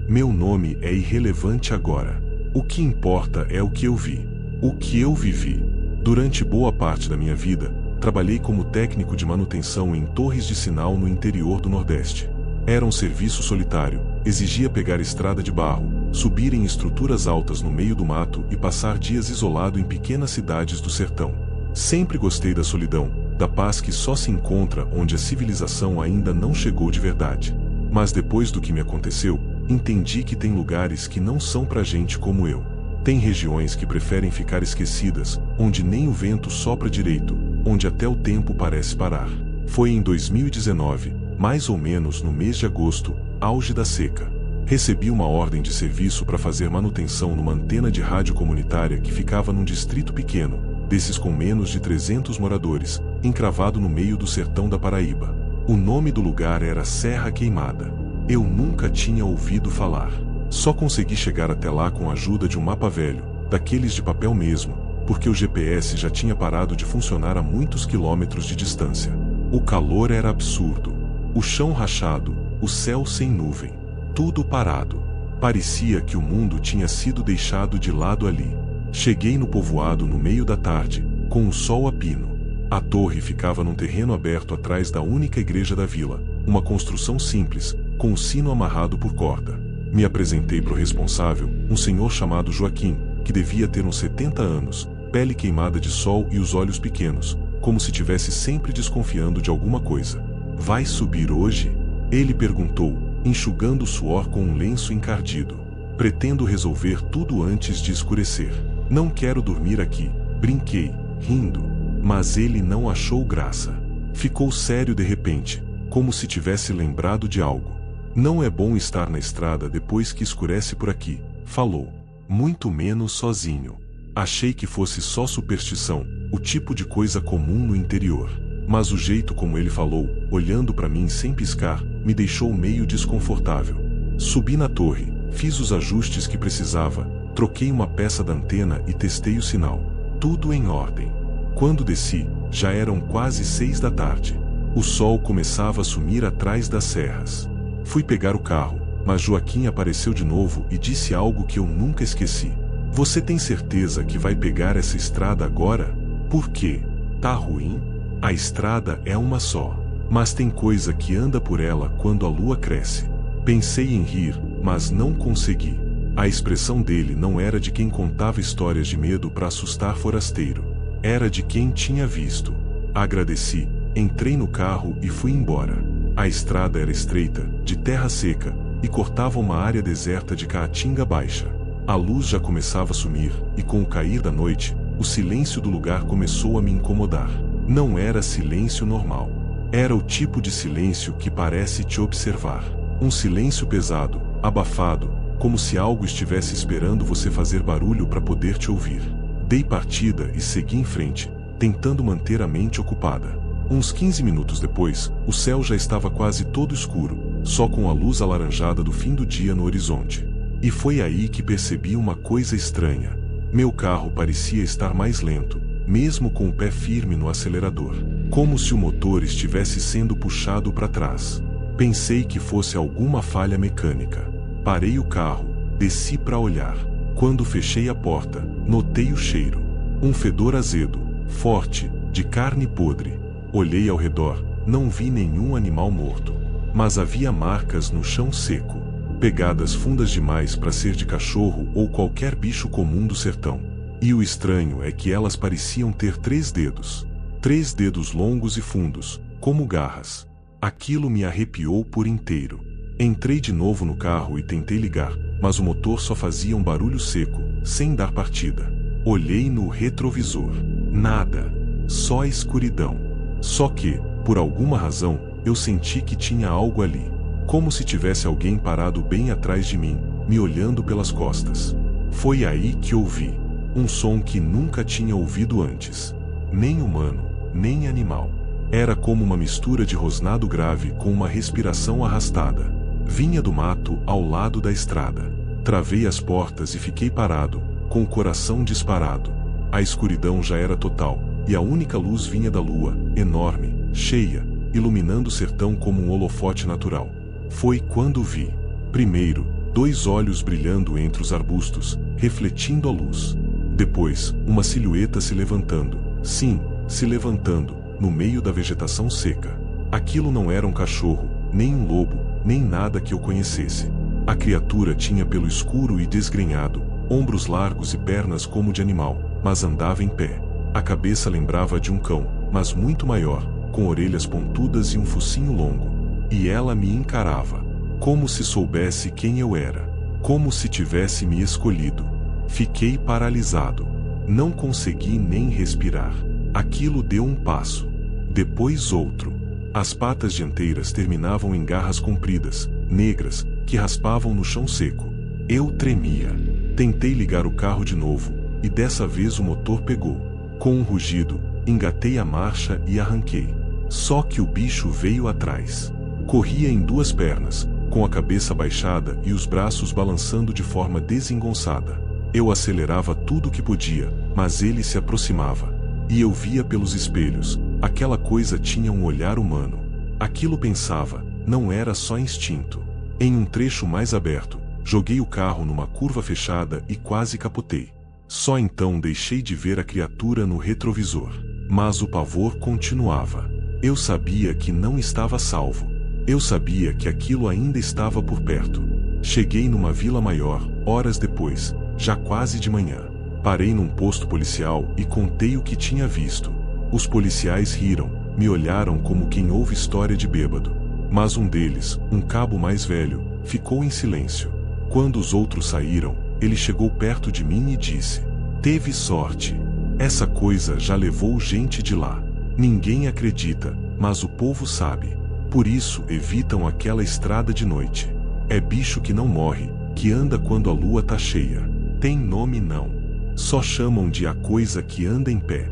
Meu nome é irrelevante agora. O que importa é o que eu vi. O que eu vivi. Durante boa parte da minha vida, trabalhei como técnico de manutenção em torres de sinal no interior do Nordeste. Era um serviço solitário, exigia pegar estrada de barro, subir em estruturas altas no meio do mato e passar dias isolado em pequenas cidades do sertão. Sempre gostei da solidão, da paz que só se encontra onde a civilização ainda não chegou de verdade. Mas depois do que me aconteceu, entendi que tem lugares que não são pra gente como eu. Tem regiões que preferem ficar esquecidas, onde nem o vento sopra direito, onde até o tempo parece parar. Foi em 2019, mais ou menos no mês de agosto, auge da seca. Recebi uma ordem de serviço para fazer manutenção numa antena de rádio comunitária que ficava num distrito pequeno, desses com menos de 300 moradores, encravado no meio do sertão da Paraíba. O nome do lugar era Serra Queimada. Eu nunca tinha ouvido falar. Só consegui chegar até lá com a ajuda de um mapa velho, daqueles de papel mesmo, porque o GPS já tinha parado de funcionar a muitos quilômetros de distância. O calor era absurdo. O chão rachado, o céu sem nuvem. Tudo parado. Parecia que o mundo tinha sido deixado de lado ali. Cheguei no povoado no meio da tarde, com o sol a pino. A torre ficava num terreno aberto atrás da única igreja da vila, uma construção simples, com o sino amarrado por corda. Me apresentei para o responsável, um senhor chamado Joaquim, que devia ter uns 70 anos, pele queimada de sol e os olhos pequenos, como se tivesse sempre desconfiando de alguma coisa. Vai subir hoje? Ele perguntou, enxugando o suor com um lenço encardido. Pretendo resolver tudo antes de escurecer. Não quero dormir aqui, brinquei, rindo. Mas ele não achou graça. Ficou sério de repente, como se tivesse lembrado de algo. Não é bom estar na estrada depois que escurece por aqui, falou. Muito menos sozinho. Achei que fosse só superstição, o tipo de coisa comum no interior. Mas o jeito como ele falou, olhando para mim sem piscar, me deixou meio desconfortável. Subi na torre, fiz os ajustes que precisava, troquei uma peça da antena e testei o sinal. Tudo em ordem. Quando desci, já eram quase 6 da tarde. O sol começava a sumir atrás das serras. Fui pegar o carro, mas Joaquim apareceu de novo e disse algo que eu nunca esqueci. Você tem certeza que vai pegar essa estrada agora? Por quê? Tá ruim? A estrada é uma só. Mas tem coisa que anda por ela quando a lua cresce. Pensei em rir, mas não consegui. A expressão dele não era de quem contava histórias de medo para assustar forasteiro. Era de quem tinha visto. Agradeci, entrei no carro e fui embora. A estrada era estreita, de terra seca, e cortava uma área deserta de caatinga baixa. A luz já começava a sumir, e com o cair da noite, o silêncio do lugar começou a me incomodar. Não era silêncio normal. Era o tipo de silêncio que parece te observar. Um silêncio pesado, abafado, como se algo estivesse esperando você fazer barulho para poder te ouvir. Dei partida e segui em frente, tentando manter a mente ocupada. Uns 15 minutos depois, o céu já estava quase todo escuro, só com a luz alaranjada do fim do dia no horizonte. E foi aí que percebi uma coisa estranha. Meu carro parecia estar mais lento, mesmo com o pé firme no acelerador, como se o motor estivesse sendo puxado para trás. Pensei que fosse alguma falha mecânica. Parei o carro, desci para olhar. Quando fechei a porta, notei o cheiro. Um fedor azedo, forte, de carne podre. Olhei ao redor, não vi nenhum animal morto. Mas havia marcas no chão seco. Pegadas fundas demais para ser de cachorro ou qualquer bicho comum do sertão. E o estranho é que elas pareciam ter 3 dedos. 3 dedos longos e fundos, como garras. Aquilo me arrepiou por inteiro. Entrei de novo no carro e tentei ligar, mas o motor só fazia um barulho seco, sem dar partida. Olhei no retrovisor. Nada. Só escuridão. Só que, por alguma razão, eu senti que tinha algo ali. Como se tivesse alguém parado bem atrás de mim, me olhando pelas costas. Foi aí que ouvi um som que nunca tinha ouvido antes. Nem humano, nem animal. Era como uma mistura de rosnado grave com uma respiração arrastada. Vinha do mato ao lado da estrada. Travei as portas e fiquei parado, com o coração disparado. A escuridão já era total, e a única luz vinha da lua, enorme, cheia, iluminando o sertão como um holofote natural. Foi quando vi. Primeiro, 2 olhos brilhando entre os arbustos, refletindo a luz. Depois, uma silhueta se levantando. Sim, se levantando, no meio da vegetação seca. Aquilo não era um cachorro, nem um lobo, nem nada que eu conhecesse. A criatura tinha pelo escuro e desgrenhado, ombros largos e pernas como de animal, mas andava em pé. A cabeça lembrava de um cão, mas muito maior, com orelhas pontudas e um focinho longo. E ela me encarava, como se soubesse quem eu era, como se tivesse me escolhido. Fiquei paralisado. Não consegui nem respirar. Aquilo deu um passo, depois outro. As patas dianteiras terminavam em garras compridas, negras, que raspavam no chão seco. Eu tremia. Tentei ligar o carro de novo, e dessa vez o motor pegou. Com um rugido, engatei a marcha e arranquei. Só que o bicho veio atrás. Corria em 2 pernas, com a cabeça baixada e os braços balançando de forma desengonçada. Eu acelerava tudo o que podia, mas ele se aproximava. E eu via pelos espelhos, aquela coisa tinha um olhar humano. Aquilo pensava, não era só instinto. Em um trecho mais aberto, joguei o carro numa curva fechada e quase capotei. Só então deixei de ver a criatura no retrovisor. Mas o pavor continuava. Eu sabia que não estava salvo. Eu sabia que aquilo ainda estava por perto. Cheguei numa vila maior, horas depois, já quase de manhã. Parei num posto policial e contei o que tinha visto. Os policiais riram, me olharam como quem ouve história de bêbado. Mas um deles, um cabo mais velho, ficou em silêncio. Quando os outros saíram, ele chegou perto de mim e disse: "Teve sorte. Essa coisa já levou gente de lá. Ninguém acredita, mas o povo sabe. Por isso evitam aquela estrada de noite. É bicho que não morre, que anda quando a lua tá cheia. Tem nome não. Só chamam de a coisa que anda em pé."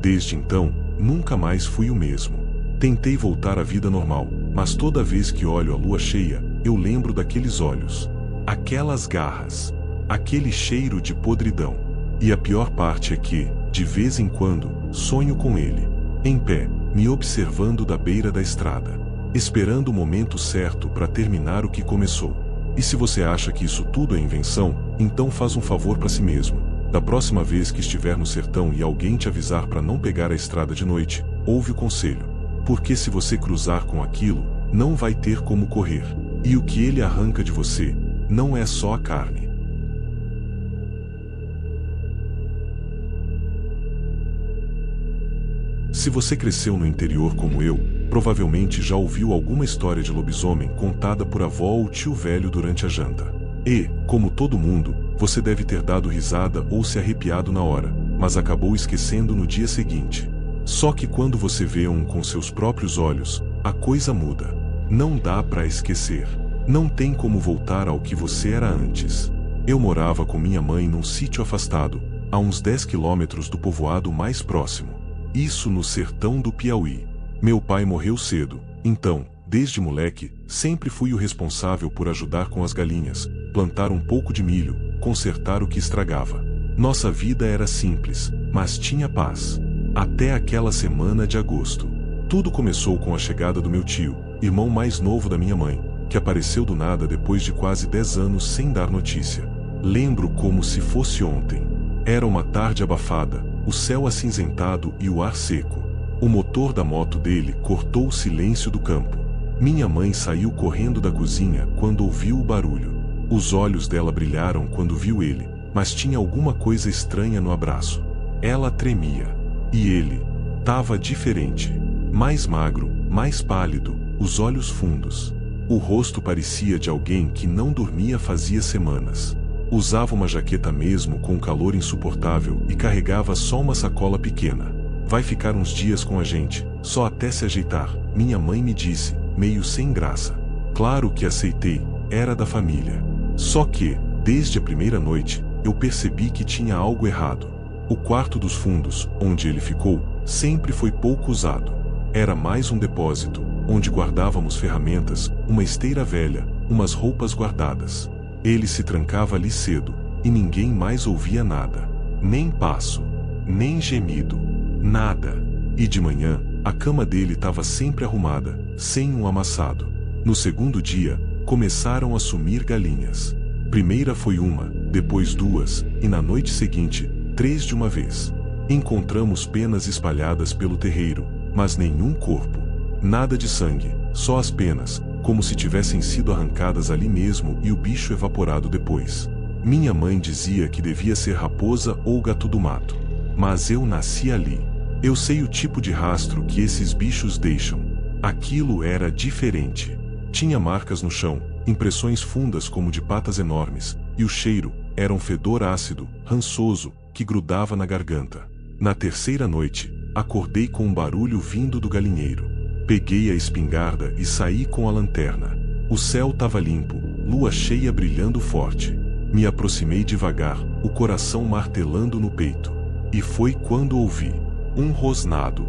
Desde então, nunca mais fui o mesmo. Tentei voltar à vida normal, mas toda vez que olho a lua cheia, eu lembro daqueles olhos. Aquelas garras. Aquele cheiro de podridão. E a pior parte é que, de vez em quando, sonho com ele. Em pé, me observando da beira da estrada. Esperando o momento certo para terminar o que começou. E se você acha que isso tudo é invenção, então faz um favor para si mesmo. Da próxima vez que estiver no sertão e alguém te avisar para não pegar a estrada de noite, ouve o conselho. Porque se você cruzar com aquilo, não vai ter como correr. E o que ele arranca de você, não é só a carne. Se você cresceu no interior como eu, provavelmente já ouviu alguma história de lobisomem contada por avó ou tio velho durante a janta. E, como todo mundo, você deve ter dado risada ou se arrepiado na hora, mas acabou esquecendo no dia seguinte. Só que quando você vê um com seus próprios olhos, a coisa muda. Não dá pra esquecer. Não tem como voltar ao que você era antes. Eu morava com minha mãe num sítio afastado, a uns 10 quilômetros do povoado mais próximo. Isso no sertão do Piauí. Meu pai morreu cedo, então, desde moleque, sempre fui o responsável por ajudar com as galinhas, plantar um pouco de milho, consertar o que estragava. Nossa vida era simples, mas tinha paz. Até aquela semana de agosto. Tudo começou com a chegada do meu tio, irmão mais novo da minha mãe, que apareceu do nada depois de quase 10 anos sem dar notícia. Lembro como se fosse ontem. Era uma tarde abafada, o céu acinzentado e o ar seco. O motor da moto dele cortou o silêncio do campo. Minha mãe saiu correndo da cozinha quando ouviu o barulho. Os olhos dela brilharam quando viu ele, mas tinha alguma coisa estranha no abraço. Ela tremia. E ele tava diferente. Mais magro, mais pálido, os olhos fundos. O rosto parecia de alguém que não dormia fazia semanas. Usava uma jaqueta mesmo com um calor insuportável e carregava só uma sacola pequena. "Vai ficar uns dias com a gente, só até se ajeitar", minha mãe me disse, meio sem graça. Claro que aceitei, era da família. Só que, desde a primeira noite, eu percebi que tinha algo errado. O quarto dos fundos, onde ele ficou, sempre foi pouco usado. Era mais um depósito, onde guardávamos ferramentas, uma esteira velha, umas roupas guardadas. Ele se trancava ali cedo, e ninguém mais ouvia nada. Nem passo, nem gemido, nada. E de manhã, a cama dele estava sempre arrumada, sem um amassado. No segundo dia, começaram a sumir galinhas. Primeira foi uma, depois duas, e na noite seguinte, 3 de uma vez. Encontramos penas espalhadas pelo terreiro, mas nenhum corpo. Nada de sangue, só as penas, como se tivessem sido arrancadas ali mesmo e o bicho evaporado depois. Minha mãe dizia que devia ser raposa ou gato do mato. Mas eu nasci ali. Eu sei o tipo de rastro que esses bichos deixam. Aquilo era diferente. Tinha marcas no chão, impressões fundas como de patas enormes, e o cheiro era um fedor ácido, rançoso, que grudava na garganta. Na terceira noite, acordei com um barulho vindo do galinheiro. Peguei a espingarda e saí com a lanterna. O céu estava limpo, lua cheia brilhando forte. Me aproximei devagar, o coração martelando no peito. E foi quando ouvi um rosnado,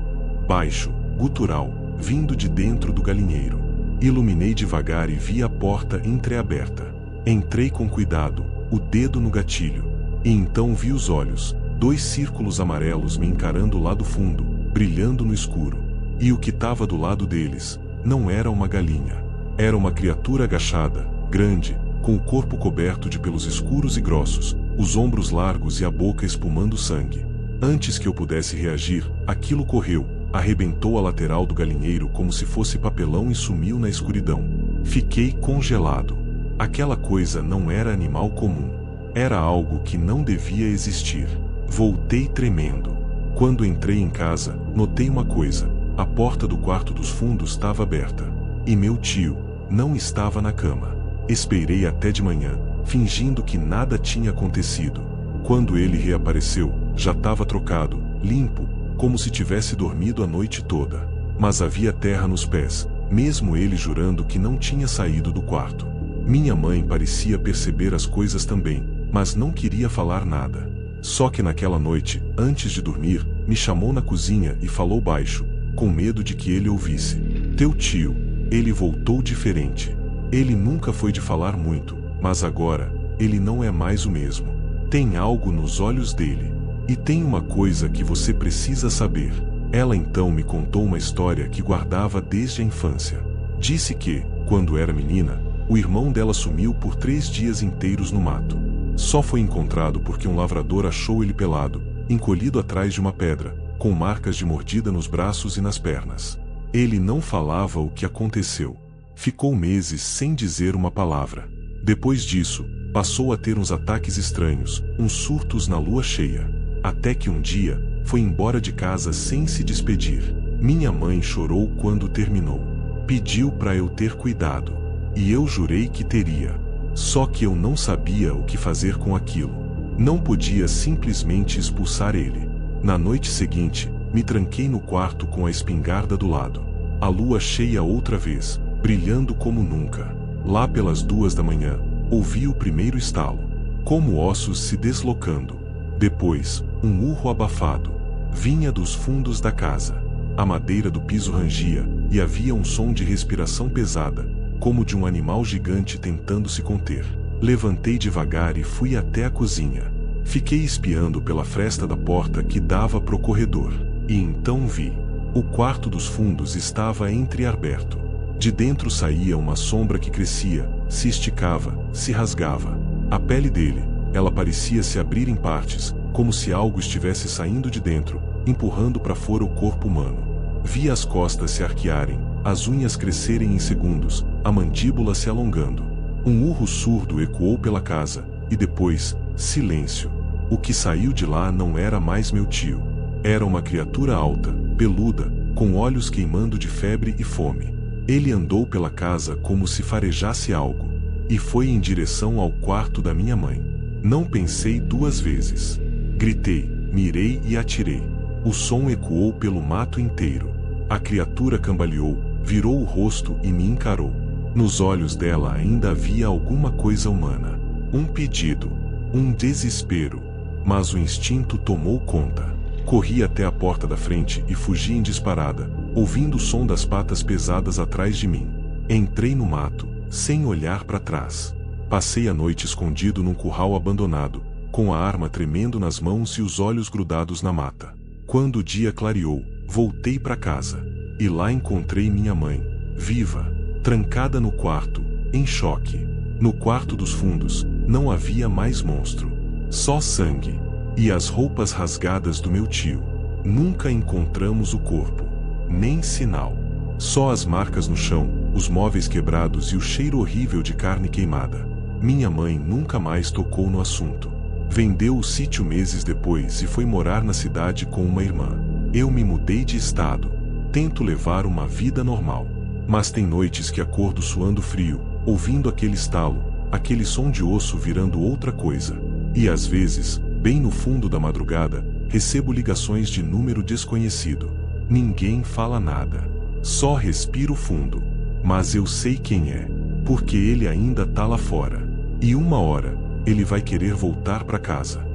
baixo, gutural, vindo de dentro do galinheiro. Iluminei devagar e vi a porta entreaberta. Entrei com cuidado, o dedo no gatilho. E então vi os olhos, 2 círculos amarelos me encarando lá do fundo, brilhando no escuro. E o que estava do lado deles não era uma galinha. Era uma criatura agachada, grande, com o corpo coberto de pelos escuros e grossos, os ombros largos e a boca espumando sangue. Antes que eu pudesse reagir, aquilo correu, arrebentou a lateral do galinheiro como se fosse papelão e sumiu na escuridão. Fiquei congelado. Aquela coisa não era animal comum. Era algo que não devia existir. Voltei tremendo. Quando entrei em casa, notei uma coisa. A porta do quarto dos fundos estava aberta. E meu tio não estava na cama. Esperei até de manhã, fingindo que nada tinha acontecido. Quando ele reapareceu, já estava trocado, limpo, como se tivesse dormido a noite toda. Mas havia terra nos pés, mesmo ele jurando que não tinha saído do quarto. Minha mãe parecia perceber as coisas também, mas não queria falar nada. Só que naquela noite, antes de dormir, me chamou na cozinha e falou baixo, com medo de que ele ouvisse. Teu tio, ele voltou diferente. Ele nunca foi de falar muito, mas agora, ele não é mais o mesmo. Tem algo nos olhos dele. E tem uma coisa que você precisa saber. Ela então me contou uma história que guardava desde a infância. Disse que, quando era menina, o irmão dela sumiu por 3 dias inteiros no mato. Só foi encontrado porque um lavrador achou ele pelado, encolhido atrás de uma pedra, com marcas de mordida nos braços e nas pernas. Ele não falava o que aconteceu. Ficou meses sem dizer uma palavra. Depois disso, passou a ter uns ataques estranhos, uns surtos na lua cheia. Até que um dia, foi embora de casa sem se despedir. Minha mãe chorou quando terminou. Pediu para eu ter cuidado. E eu jurei que teria. Só que eu não sabia o que fazer com aquilo. Não podia simplesmente expulsar ele. Na noite seguinte, me tranquei no quarto com a espingarda do lado. A lua cheia outra vez, brilhando como nunca. Lá pelas 2 da manhã, ouvi o primeiro estalo. Como ossos se deslocando. Depois, um urro abafado. Vinha dos fundos da casa. A madeira do piso rangia, e havia um som de respiração pesada, como de um animal gigante tentando se conter. Levantei devagar e fui até a cozinha. Fiquei espiando pela fresta da porta que dava pro corredor. E então vi. O quarto dos fundos estava entreaberto. De dentro saía uma sombra que crescia, se esticava, se rasgava. A pele dele, ela parecia se abrir em partes, como se algo estivesse saindo de dentro, empurrando para fora o corpo humano. Vi as costas se arquearem, as unhas crescerem em segundos, a mandíbula se alongando. Um urro surdo ecoou pela casa, e depois, silêncio. O que saiu de lá não era mais meu tio. Era uma criatura alta, peluda, com olhos queimando de febre e fome. Ele andou pela casa como se farejasse algo, e foi em direção ao quarto da minha mãe. Não pensei 2 vezes. Gritei, mirei e atirei. O som ecoou pelo mato inteiro. A criatura cambaleou, virou o rosto e me encarou. Nos olhos dela ainda havia alguma coisa humana. Um pedido, um desespero. Mas o instinto tomou conta. Corri até a porta da frente e fugi em disparada, ouvindo o som das patas pesadas atrás de mim. Entrei no mato, sem olhar para trás. Passei a noite escondido num curral abandonado, com a arma tremendo nas mãos e os olhos grudados na mata. Quando o dia clareou, voltei para casa. E lá encontrei minha mãe, viva, trancada no quarto, em choque. No quarto dos fundos, não havia mais monstro. Só sangue. E as roupas rasgadas do meu tio. Nunca encontramos o corpo. Nem sinal. Só as marcas no chão, os móveis quebrados e o cheiro horrível de carne queimada. Minha mãe nunca mais tocou no assunto. Vendeu o sítio meses depois e foi morar na cidade com uma irmã. Eu me mudei de estado. Tento levar uma vida normal. Mas tem noites que acordo suando frio, ouvindo aquele estalo, aquele som de osso virando outra coisa. E às vezes, bem no fundo da madrugada, recebo ligações de número desconhecido. Ninguém fala nada. Só respiro fundo. Mas eu sei quem é, porque ele ainda tá lá fora. E uma hora, ele vai querer voltar para casa.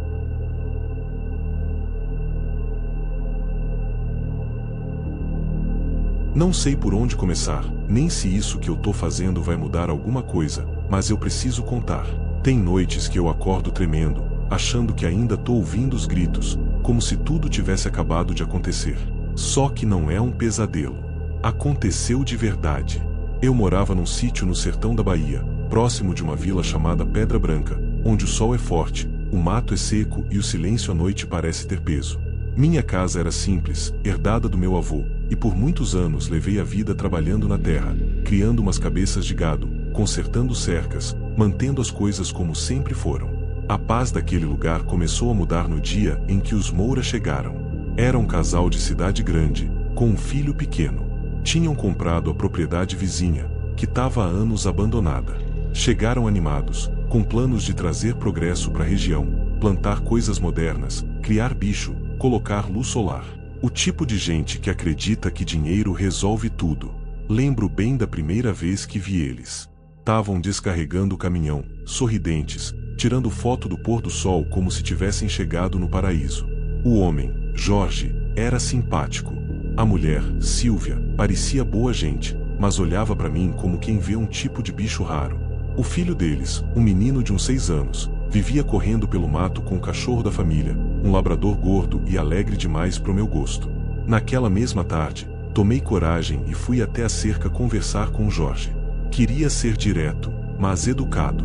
Não sei por onde começar, nem se isso que eu tô fazendo vai mudar alguma coisa, mas eu preciso contar. Tem noites que eu acordo tremendo, achando que ainda tô ouvindo os gritos, como se tudo tivesse acabado de acontecer. Só que não é um pesadelo. Aconteceu de verdade. Eu morava num sítio no sertão da Bahia, próximo de uma vila chamada Pedra Branca, onde o sol é forte, o mato é seco e o silêncio à noite parece ter peso. Minha casa era simples, herdada do meu avô, e por muitos anos levei a vida trabalhando na terra, criando umas cabeças de gado, consertando cercas, mantendo as coisas como sempre foram. A paz daquele lugar começou a mudar no dia em que os Moura chegaram. Era um casal de cidade grande, com um filho pequeno. Tinham comprado a propriedade vizinha, que estava há anos abandonada. Chegaram animados, com planos de trazer progresso para a região, plantar coisas modernas, criar bicho, colocar luz solar. O tipo de gente que acredita que dinheiro resolve tudo. Lembro bem da primeira vez que vi eles. Estavam descarregando o caminhão, sorridentes, tirando foto do pôr do sol como se tivessem chegado no paraíso. O homem, Jorge, era simpático. A mulher, Silvia, parecia boa gente, mas olhava para mim como quem vê um tipo de bicho raro. O filho deles, um menino de uns 6 anos, vivia correndo pelo mato com o cachorro da família, um labrador gordo e alegre demais pro meu gosto. Naquela mesma tarde, tomei coragem e fui até a cerca conversar com o Jorge. Queria ser direto, mas educado.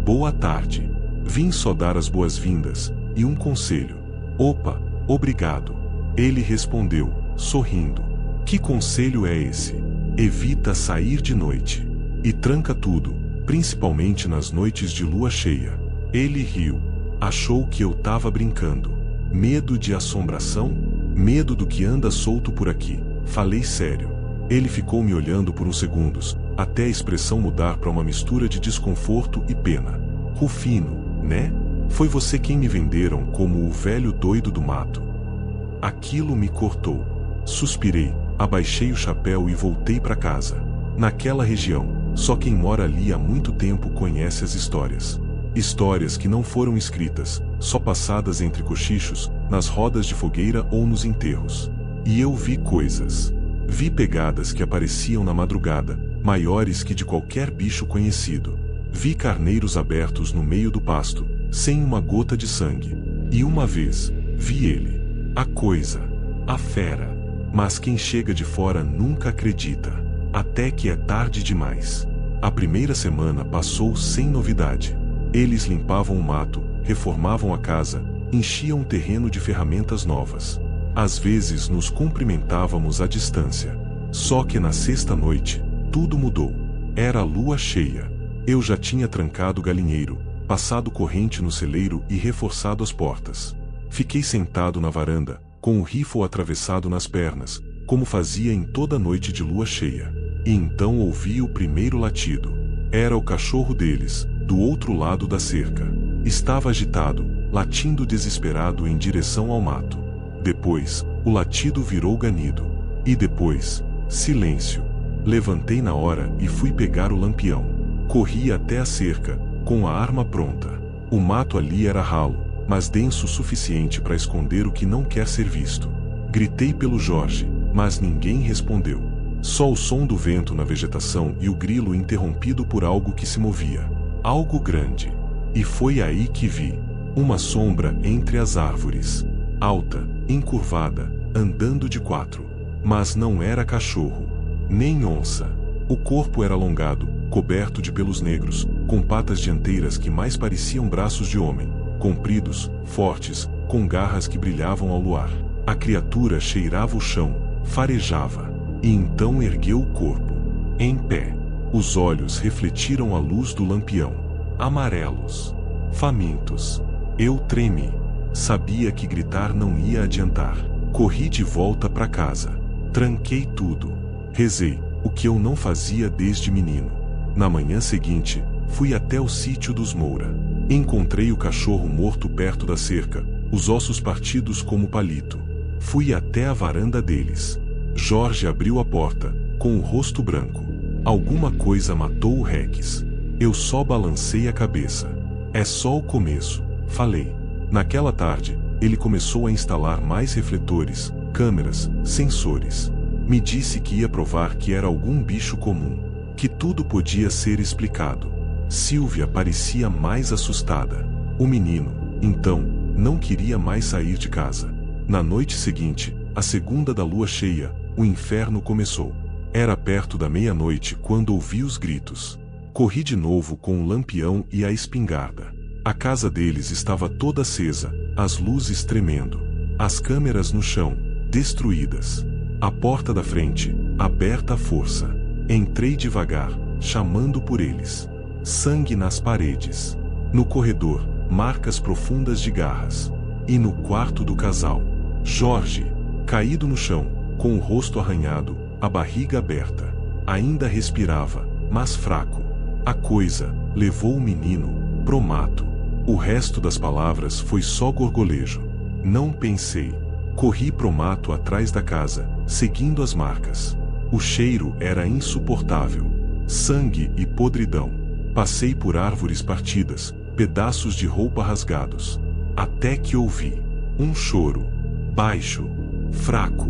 Boa tarde. Vim só dar as boas-vindas, e um conselho. Opa, obrigado. Ele respondeu, sorrindo. Que conselho é esse? Evita sair de noite. E tranca tudo, principalmente nas noites de lua cheia. Ele riu. Achou que eu tava brincando. Medo de assombração? Medo do que anda solto por aqui. Falei sério. Ele ficou me olhando por uns segundos, até a expressão mudar para uma mistura de desconforto e pena. Rufino, né? Foi você quem me venderam como o velho doido do mato. Aquilo me cortou. Suspirei, abaixei o chapéu e voltei para casa. Naquela região, só quem mora ali há muito tempo conhece as histórias. Histórias que não foram escritas, só passadas entre cochichos, nas rodas de fogueira ou nos enterros. E eu vi coisas. Vi pegadas que apareciam na madrugada, maiores que de qualquer bicho conhecido. Vi carneiros abertos no meio do pasto, sem uma gota de sangue. E uma vez, vi ele. A coisa. A fera. Mas quem chega de fora nunca acredita. Até que é tarde demais. A primeira semana passou sem novidade. Eles limpavam o mato, reformavam a casa, enchiam o terreno de ferramentas novas. Às vezes nos cumprimentávamos à distância. Só que na sexta noite, tudo mudou. Era a lua cheia. Eu já tinha trancado o galinheiro, passado corrente no celeiro e reforçado as portas. Fiquei sentado na varanda, com o rifle atravessado nas pernas, como fazia em toda noite de lua cheia. E então ouvi o primeiro latido. Era o cachorro deles, do outro lado da cerca. Estava agitado, latindo desesperado em direção ao mato. Depois, o latido virou ganido. E depois, silêncio. Levantei na hora e fui pegar o lampião. Corri até a cerca, com a arma pronta. O mato ali era ralo, mas denso o suficiente para esconder o que não quer ser visto. Gritei pelo Jorge, mas ninguém respondeu. Só o som do vento na vegetação e o grilo interrompido por algo que se movia. Algo grande. E foi aí que vi uma sombra entre as árvores. Alta, encurvada, andando de 4. Mas não era cachorro, nem onça. O corpo era alongado, coberto de pelos negros, com patas dianteiras que mais pareciam braços de homem, compridos, fortes, com garras que brilhavam ao luar. A criatura cheirava o chão, farejava, e então ergueu o corpo. Em pé. Os olhos refletiram a luz do lampião. Amarelos. Famintos. Eu tremi. Sabia que gritar não ia adiantar. Corri de volta para casa. Tranquei tudo. Rezei, o que eu não fazia desde menino. Na manhã seguinte, fui até o sítio dos Moura. Encontrei o cachorro morto perto da cerca, os ossos partidos como palito. Fui até a varanda deles. Jorge abriu a porta, com o rosto branco. Alguma coisa matou o Rex. Eu só balancei a cabeça. É só o começo, falei. Naquela tarde, ele começou a instalar mais refletores, câmeras, sensores. Me disse que ia provar que era algum bicho comum, que tudo podia ser explicado. Silvia parecia mais assustada. O menino, então, não queria mais sair de casa. Na noite seguinte, a segunda da lua cheia, o inferno começou. Era perto da meia-noite quando ouvi os gritos. Corri de novo com o lampião e a espingarda. A casa deles estava toda acesa, as luzes tremendo. As câmeras no chão, destruídas. A porta da frente, aberta à força. Entrei devagar, chamando por eles. Sangue nas paredes. No corredor, marcas profundas de garras. E no quarto do casal, Jorge, caído no chão, com o rosto arranhado, a barriga aberta. Ainda respirava, mas fraco. A coisa levou o menino pro mato. O resto das palavras foi só gorgolejo. Não pensei. Corri pro mato atrás da casa, seguindo as marcas. O cheiro era insuportável. Sangue e podridão. Passei por árvores partidas, pedaços de roupa rasgados. Até que ouvi um choro, baixo, fraco,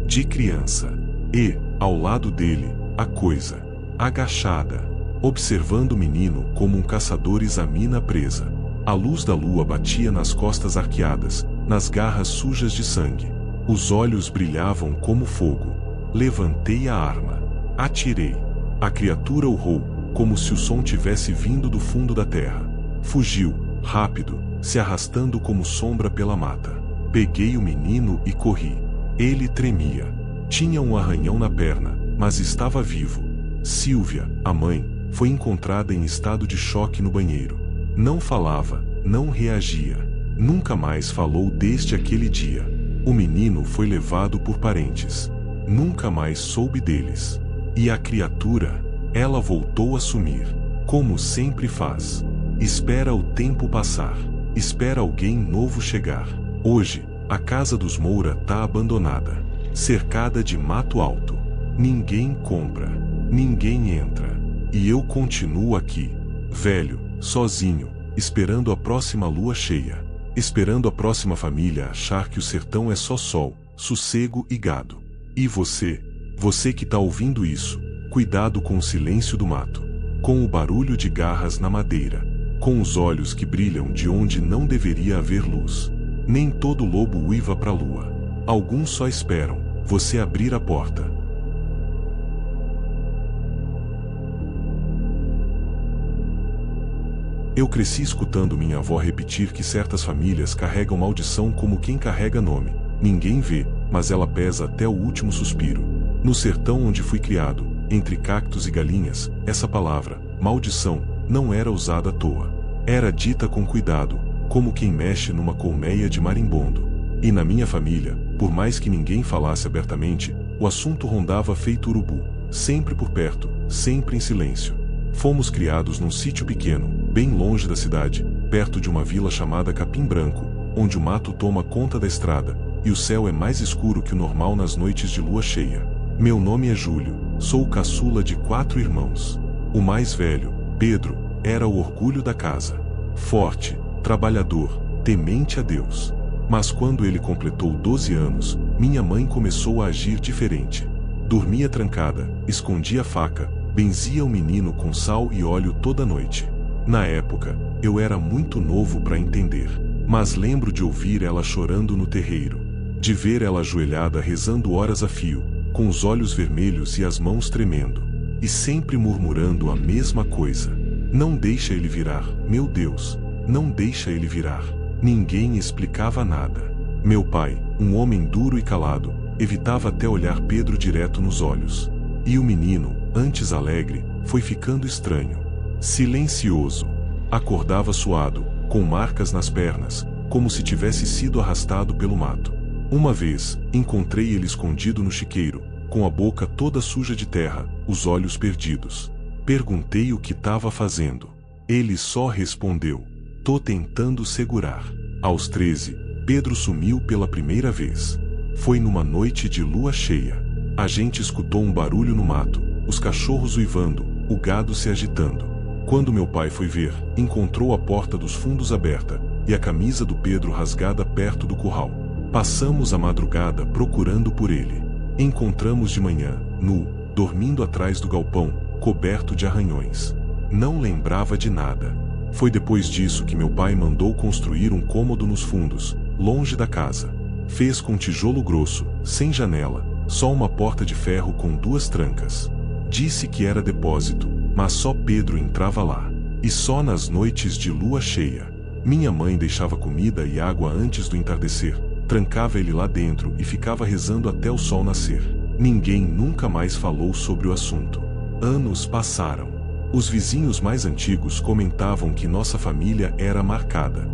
de criança. E, ao lado dele, a coisa, agachada, observando o menino como um caçador examina a presa. A luz da lua batia nas costas arqueadas, nas garras sujas de sangue. Os olhos brilhavam como fogo. Levantei a arma. Atirei. A criatura urrou, como se o som tivesse vindo do fundo da terra. Fugiu, rápido, se arrastando como sombra pela mata. Peguei o menino e corri. Ele tremia. Tinha um arranhão na perna, mas estava vivo. Silvia, a mãe, foi encontrada em estado de choque no banheiro. Não falava, não reagia. Nunca mais falou desde aquele dia. O menino foi levado por parentes. Nunca mais soube deles. E a criatura, ela voltou a sumir, como sempre faz. Espera o tempo passar. Espera alguém novo chegar. Hoje, a casa dos Moura tá abandonada. Cercada de mato alto. Ninguém compra. Ninguém entra. E eu continuo aqui. Velho, sozinho, esperando a próxima lua cheia. Esperando a próxima família achar que o sertão é só sol, sossego e gado. E você que tá ouvindo isso, cuidado com o silêncio do mato. Com o barulho de garras na madeira. Com os olhos que brilham de onde não deveria haver luz. Nem todo lobo uiva pra lua. Alguns só esperam você abrir a porta. Eu cresci escutando minha avó repetir que certas famílias carregam maldição como quem carrega nome. Ninguém vê, mas ela pesa até o último suspiro. No sertão onde fui criado, entre cactos e galinhas, essa palavra, maldição, não era usada à toa. Era dita com cuidado, como quem mexe numa colmeia de marimbondo. E na minha família, por mais que ninguém falasse abertamente, o assunto rondava feito urubu, sempre por perto, sempre em silêncio. Fomos criados num sítio pequeno, bem longe da cidade, perto de uma vila chamada Capim Branco, onde o mato toma conta da estrada, e o céu é mais escuro que o normal nas noites de lua cheia. Meu nome é Júlio, sou o caçula de 4 irmãos. O mais velho, Pedro, era o orgulho da casa. Forte, trabalhador, temente a Deus. Mas quando ele completou 12 anos, minha mãe começou a agir diferente. Dormia trancada, escondia a faca, benzia o menino com sal e óleo toda noite. Na época, eu era muito novo para entender, mas lembro de ouvir ela chorando no terreiro, de ver ela ajoelhada rezando horas a fio, com os olhos vermelhos e as mãos tremendo. e sempre murmurando a mesma coisa. Não deixa ele virar, meu Deus, não deixa ele virar. Ninguém explicava nada. Meu pai, um homem duro e calado, evitava até olhar Pedro direto nos olhos. E o menino, antes alegre, foi ficando estranho. Silencioso. Acordava suado, com marcas nas pernas, como se tivesse sido arrastado pelo mato. Uma vez, encontrei ele escondido no chiqueiro, com a boca toda suja de terra, os olhos perdidos. Perguntei o que estava fazendo. Ele só respondeu: "Tô tentando segurar." Aos 13, Pedro sumiu pela primeira vez. Foi numa noite de lua cheia. A gente escutou um barulho no mato, os cachorros uivando, o gado se agitando. Quando meu pai foi ver, encontrou a porta dos fundos aberta e a camisa do Pedro rasgada perto do curral. Passamos a madrugada procurando por ele. Encontramos de manhã, nu, dormindo atrás do galpão, coberto de arranhões. Não lembrava de nada. Foi depois disso que meu pai mandou construir um cômodo nos fundos, longe da casa. Fez com tijolo grosso, sem janela, só uma porta de ferro com 2 trancas. Disse que era depósito, mas só Pedro entrava lá. E só nas noites de lua cheia. Minha mãe deixava comida e água antes do entardecer, trancava ele lá dentro e ficava rezando até o sol nascer. Ninguém nunca mais falou sobre o assunto. Anos passaram. Os vizinhos mais antigos comentavam que nossa família era marcada.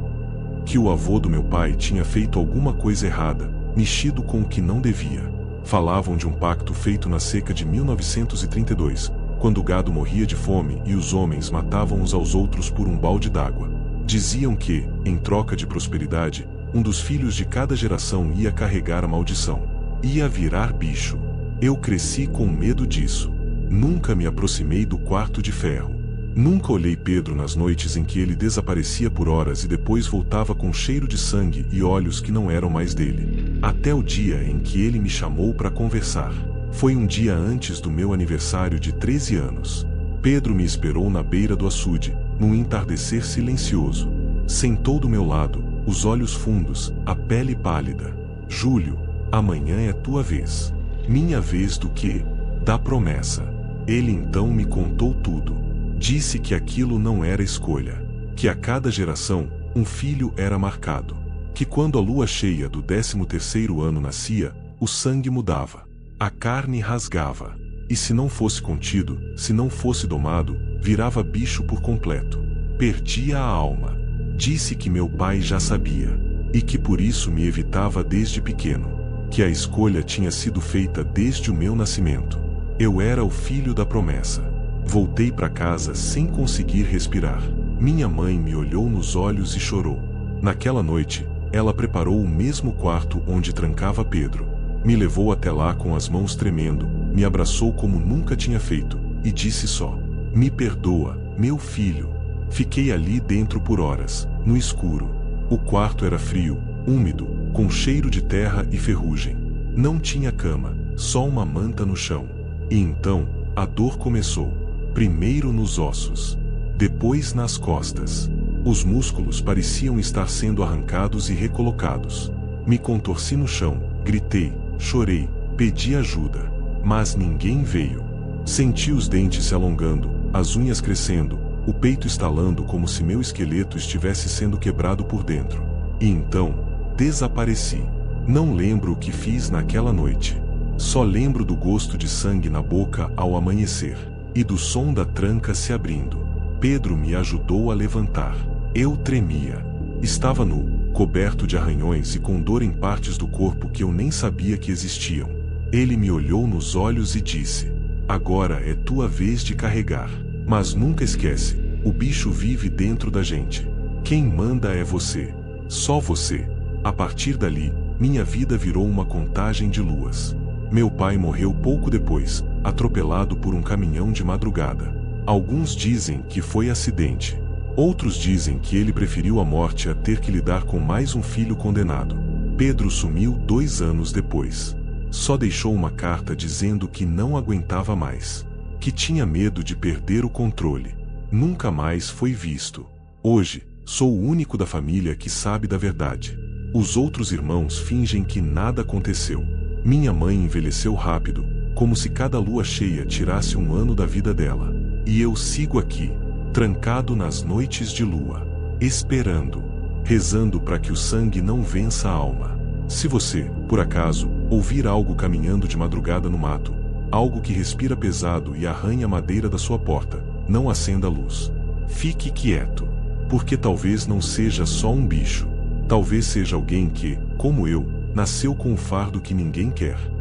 Que o avô do meu pai tinha feito alguma coisa errada, mexido com o que não devia. Falavam de um pacto feito na seca de 1932, quando o gado morria de fome e os homens matavam uns aos outros por um balde d'água. Diziam que, em troca de prosperidade, um dos filhos de cada geração ia carregar a maldição. Ia virar bicho. Eu cresci com medo disso. Nunca me aproximei do quarto de ferro. Nunca olhei Pedro nas noites em que ele desaparecia por horas e depois voltava com cheiro de sangue e olhos que não eram mais dele. Até o dia em que ele me chamou para conversar. Foi um dia antes do meu aniversário de 13 anos. Pedro me esperou na beira do açude, num entardecer silencioso. Sentou do meu lado, os olhos fundos, a pele pálida. "Júlio, amanhã é tua vez." "Minha vez do quê?" "Da promessa." Ele então me contou tudo. Disse que aquilo não era escolha. Que a cada geração, um filho era marcado. Que quando a lua cheia do 13º ano nascia, o sangue mudava. A carne rasgava. E se não fosse contido, se não fosse domado, virava bicho por completo. Perdia a alma. Disse que meu pai já sabia. E que por isso me evitava desde pequeno. Que a escolha tinha sido feita desde o meu nascimento. Eu era o filho da promessa. Voltei para casa sem conseguir respirar. Minha mãe me olhou nos olhos e chorou. Naquela noite, ela preparou o mesmo quarto onde trancava Pedro. Me levou até lá com as mãos tremendo, me abraçou como nunca tinha feito, e disse só: "Me perdoa, meu filho." Fiquei ali dentro por horas, no escuro. O quarto era frio, úmido, com cheiro de terra e ferrugem. Não tinha cama, só uma manta no chão. E então, a dor começou. Primeiro nos ossos, depois nas costas. Os músculos pareciam estar sendo arrancados e recolocados. Me contorci no chão, gritei, chorei, pedi ajuda. Mas ninguém veio. Senti os dentes se alongando, as unhas crescendo, o peito estalando como se meu esqueleto estivesse sendo quebrado por dentro. E então, desapareci. Não lembro o que fiz naquela noite. Só lembro do gosto de sangue na boca ao amanhecer. E do som da tranca se abrindo. Pedro me ajudou a levantar. Eu tremia. Estava nu, coberto de arranhões e com dor em partes do corpo que eu nem sabia que existiam. Ele me olhou nos olhos e disse: "Agora é tua vez de carregar. Mas nunca esquece, o bicho vive dentro da gente. Quem manda é você. Só você." A partir dali, minha vida virou uma contagem de luas. Meu pai morreu pouco depois, atropelado por um caminhão de madrugada. Alguns dizem que foi acidente. Outros dizem que ele preferiu a morte a ter que lidar com mais um filho condenado. Pedro sumiu 2 anos depois. Só deixou uma carta dizendo que não aguentava mais. Que tinha medo de perder o controle. Nunca mais foi visto. Hoje, sou o único da família que sabe da verdade. Os outros irmãos fingem que nada aconteceu. Minha mãe envelheceu rápido, como se cada lua cheia tirasse um ano da vida dela. E eu sigo aqui, trancado nas noites de lua, esperando, rezando para que o sangue não vença a alma. Se você, por acaso, ouvir algo caminhando de madrugada no mato, algo que respira pesado e arranha a madeira da sua porta, não acenda a luz. Fique quieto, porque talvez não seja só um bicho. Talvez seja alguém que, como eu, nasceu com um fardo que ninguém quer.